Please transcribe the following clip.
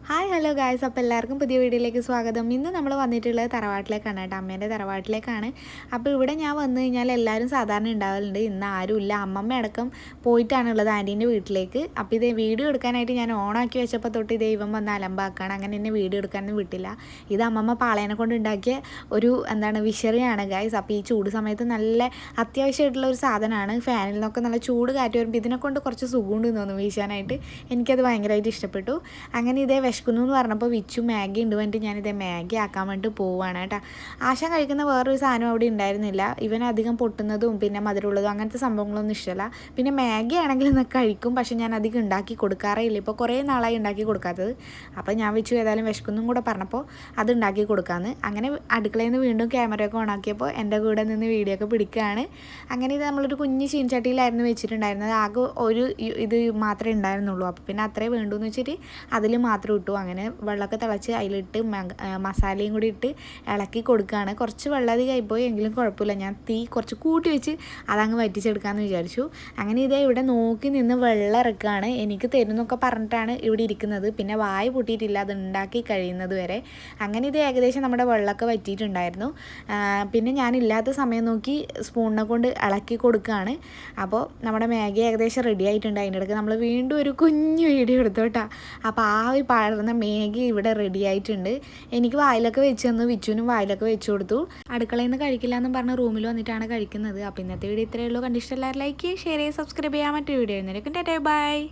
Hi hello guys, അപ്പോൾ എല്ലാവർക്കും പുതിയ വീഡിയോയിലേക്ക് സ്വാഗതം. ഇന്ന് നമ്മൾ വന്നിട്ടുള്ളത് തറവാട്ടിലേക്കാണ് കേട്ടോ, അമ്മേൻ്റെ തറവാട്ടിലേക്കാണ്. അപ്പോൾ ഇവിടെ ഞാൻ വന്നു കഴിഞ്ഞാൽ എല്ലാവരും സാധാരണ ഉണ്ടാവലുണ്ട്. ഇന്ന് ആരുമില്ല, അമ്മമ്മ അടക്കം പോയിട്ടാണുള്ളത് ആൻറ്റീൻ്റെ വീട്ടിലേക്ക്. അപ്പോൾ ഇതേ വീഡിയോ എടുക്കാനായിട്ട് ഞാൻ ഓണാക്കി വെച്ചപ്പോൾ തൊട്ട് ദൈവം വന്ന് അലമ്പാക്കാണ്. അങ്ങനെ എന്നെ വീഡിയോ എടുക്കാനൊന്നും വിട്ടില്ല. ഇത് അമ്മമ്മ പാളേനെ കൊണ്ട് ഉണ്ടാക്കിയ ഒരു വിഷറിയാണ് ഗായ്സ്. അപ്പോൾ ഈ ചൂട് സമയത്ത് നല്ല അത്യാവശ്യമായിട്ടുള്ള ഒരു സാധനമാണ്. ഫാനിൽ നിന്നൊക്കെ നല്ല ചൂട് കാറ്റ് വരുമ്പോൾ ഇതിനെ കൊണ്ട് കുറച്ച് സുഖമുണ്ടെന്ന് തോന്നുന്നു വീശാനായിട്ട്. എനിക്കത് ഭയങ്കരമായിട്ട് ഇഷ്ടപ്പെട്ടു. അങ്ങനെ ഇതേ വിശക്കുന്നു എന്ന് പറഞ്ഞപ്പോൾ വിച്ചു മാഗി ഉണ്ട് വേണ്ടിയിട്ട് ഞാനിതേ മാഗി ആക്കാൻ വേണ്ടിയിട്ട് പോവുകയാണ് കേട്ടോ. ആശ കഴിക്കുന്ന വേറൊരു സാധനം അവിടെ ഉണ്ടായിരുന്നില്ല. ഇവൻ അധികം പൊട്ടുന്നതും പിന്നെ മധുരമുള്ളതും അങ്ങനത്തെ സംഭവങ്ങളൊന്നും ഇഷ്ടമല്ല. പിന്നെ മാഗി ആണെങ്കിൽ ഇന്നൊക്കെ കഴിക്കും, പക്ഷേ ഞാൻ അധികം ഉണ്ടാക്കി കൊടുക്കാറേ ഇല്ല. ഇപ്പോൾ കുറേ നാളായി ഉണ്ടാക്കി കൊടുക്കാത്തത്. അപ്പോൾ ഞാൻ വിച്ചു ഏതായാലും വിശക്കുന്നും കൂടെ പറഞ്ഞപ്പോൾ അത് ഉണ്ടാക്കി കൊടുക്കാമെന്ന്. അങ്ങനെ അടുക്കളയിൽ നിന്ന് വീണ്ടും ക്യാമറയൊക്കെ ഓണാക്കിയപ്പോൾ എൻ്റെ കൂടെ നിന്ന് വീഡിയോ ഒക്കെ പിടിക്കുകയാണ്. അങ്ങനെ ഇത് നമ്മളൊരു കുഞ്ഞ് ചീൻചട്ടിയിലായിരുന്നു വെച്ചിട്ടുണ്ടായിരുന്നത്. ആകെ ഒരു ഇത് മാത്രമേ ഉണ്ടായിരുന്നുള്ളൂ. അപ്പോൾ പിന്നെ അത്രേ വേണ്ടൂ എന്ന് വെച്ചിട്ട് അതിൽ മാത്രം ഇട്ടു. അങ്ങനെ വെള്ളമൊക്കെ തിളച്ച് അതിലിട്ട് മസാലയും കൂടി ഇട്ട് ഇളക്കി കൊടുക്കുകയാണ്. കുറച്ച് വെള്ളം അധികമായിപ്പോയി എങ്കിലും കുഴപ്പമില്ല, ഞാൻ തീ കുറച്ച് കൂട്ടി വെച്ച് അതങ്ങ് വറ്റിച്ചെടുക്കാമെന്ന് വിചാരിച്ചു. അങ്ങനെ ഇതേ ഇവിടെ നോക്കി നിന്ന് വെള്ളം ഇറക്കുകയാണ്. എനിക്ക് തരുന്നൊക്കെ പറഞ്ഞിട്ടാണ് ഇവിടെ ഇരിക്കുന്നത്. പിന്നെ വായ പൊട്ടിയിട്ടില്ല അത് ഉണ്ടാക്കി കഴിയുന്നത് വരെ. അങ്ങനെ ഇത് ഏകദേശം നമ്മുടെ വെള്ളമൊക്കെ വറ്റിയിട്ടുണ്ടായിരുന്നു. പിന്നെ ഞാനില്ലാത്ത സമയം നോക്കി സ്പൂണിനെ കൊണ്ട് ഇളക്കി കൊടുക്കുകയാണ്. അപ്പോൾ നമ്മുടെ മാഗി ഏകദേശം റെഡി ആയിട്ടുണ്ട്. അതിൻ്റെ ഇടയ്ക്ക് നമ്മൾ വീണ്ടും ഒരു കുഞ്ഞു വീഡിയോ എടുത്തു കേട്ടോ. അപ്പോൾ ആ ഒരു പടർന്ന മാഗി ഇവിടെ റെഡി ആയിട്ടുണ്ട്. എനിക്ക് വായിലൊക്കെ വെച്ച് തന്നു, വിച്ചുവിനും വായിലൊക്കെ വെച്ച് കൊടുത്തു. അടുക്കളയിൽ നിന്ന് കഴിക്കില്ല എന്നും പറഞ്ഞ് റൂമിൽ വന്നിട്ടാണ് കഴിക്കുന്നത്. അപ്പോൾ ഇന്നത്തെ വീഡിയോ ഇത്രയേ ഉള്ളൂ. കണ്ടിഷ്ടം എല്ലാവരും ലൈക്ക് ചെയ്യുക, ഷെയർ ചെയ്യുക, സബ്സ്ക്രൈബ് ചെയ്യാൻ. മറ്റൊരു വീഡിയോ ആയിരുന്നേക്കും. ബൈ.